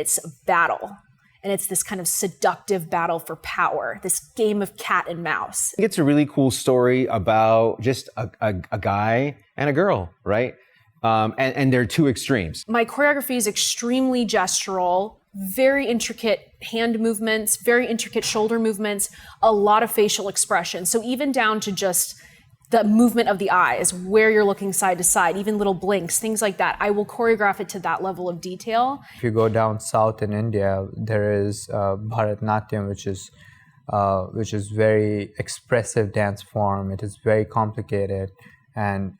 It's a battle. And it's this kind of seductive battle for power, this game of cat and mouse. I think it's a really cool story about just a guy and a girl, right? And they're two extremes. My choreography is extremely gestural, very intricate hand movements, very intricate shoulder movements, a lot of facial expression. So even down to just the movement of the eyes, where you're looking side to side, even little blinks, things like that. I will choreograph it to that level of detail. If you go down south in India, there is Bharatanatyam, which is very expressive dance form. It is very complicated. And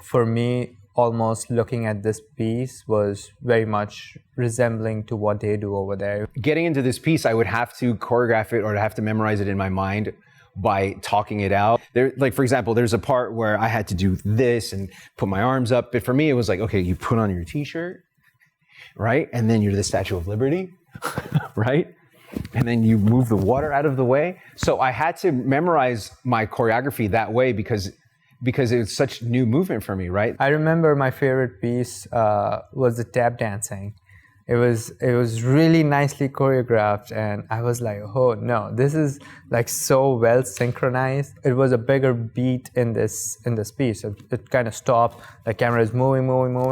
for me, almost looking at this piece was very much resembling to what they do over there. Getting into this piece, I would have to choreograph it or have to memorize it in my mind by talking it out. Like, for example, there's a part where I had to do this and put my arms up. But for me, it was like, okay, you put on your t-shirt, right? And then you're the Statue of Liberty, right? And then you move the water out of the way. So I had to memorize my choreography that way because it was such new movement for me, right? I remember my favorite piece was the tap dancing. It was really nicely choreographed, and I was like, oh no, this is like so well synchronized. It was a bigger beat in this piece. It kind of stopped, the camera is moving,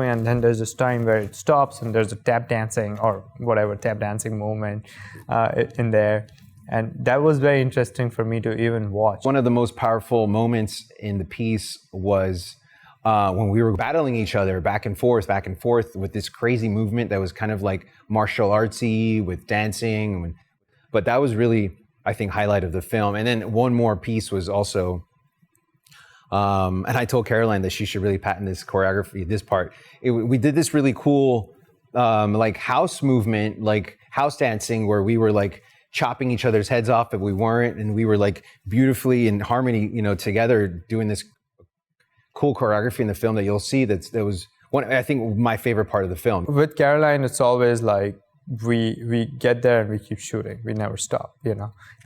and then there's this time where it stops and there's a tap dancing or whatever tap dancing movement in there. And that was very interesting for me to even watch. One of the most powerful moments in the piece was when we were battling each other back and forth with this crazy movement that was kind of like martial artsy with dancing. But that was really, I think, highlight of the film. And then one more piece was also, and I told Caroline that she should really patent this choreography, this part. We did this really cool like house movement, like house dancing, where we were like chopping each other's heads off if we weren't, and we were like beautifully in harmony, together doing this cool choreography in the film that you'll see. That was one, I think, my favorite part of the film. With Caroline, it's always like we get there and we keep shooting. We never stop,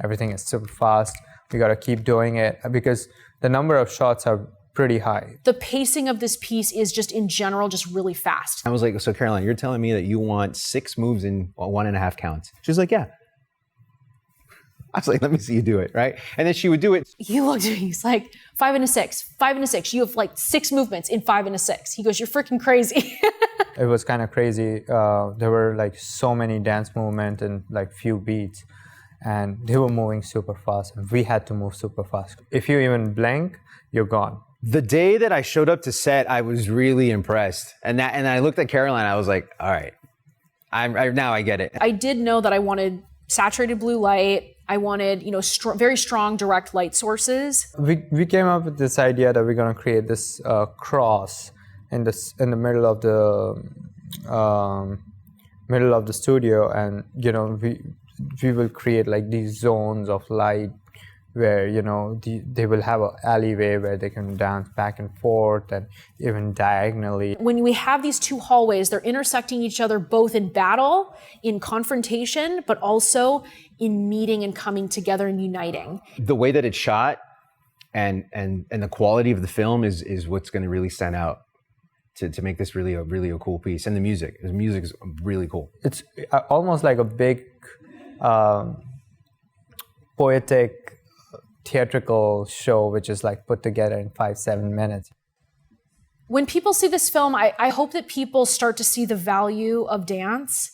Everything is super fast. We got to keep doing it because the number of shots are pretty high. The pacing of this piece is just in general just really fast. I was like, so Caroline, you're telling me that you want 6 moves in 1.5 counts? She's like, yeah. I was like, let me see you do it, right? And then she would do it. He looked at me, he's like, 5 and a 6, 5 and a 6. You have like 6 movements in 5 and a 6. He goes, you're freaking crazy. It was kind of crazy. There were like so many dance movements and like few beats, and they were moving super fast, and we had to move super fast. If you even blink, you're gone. The day that I showed up to set, I was really impressed. And I looked at Caroline, I was like, all right, now I get it. I did know that I wanted saturated blue light. I wanted, very strong direct light sources. We came up with this idea that we're going to create this cross in the middle of the studio, and we will create like these zones of light where they will have an alleyway where they can dance back and forth and even diagonally. When we have these two hallways, they're intersecting each other both in battle, in confrontation, but also in meeting and coming together and uniting. The way that it's shot and the quality of the film is what's going to really stand out to make this really a cool piece. And the music is really cool. It's almost like a big poetic theatrical show, which is like put together in 5-7 minutes. When people see this film, I hope that people start to see the value of dance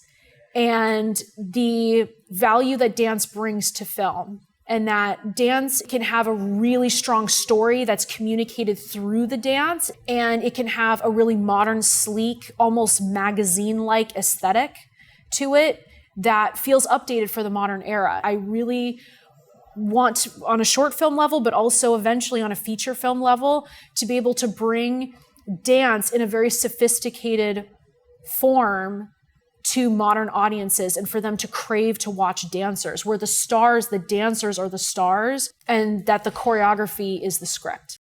and the value that dance brings to film, and that dance can have a really strong story that's communicated through the dance, and it can have a really modern, sleek, almost magazine-like aesthetic to it that feels updated for the modern era. I really want, on a short film level, but also eventually on a feature film level, to be able to bring dance in a very sophisticated form to modern audiences, and for them to crave to watch dancers, where the dancers are the stars, and that the choreography is the script.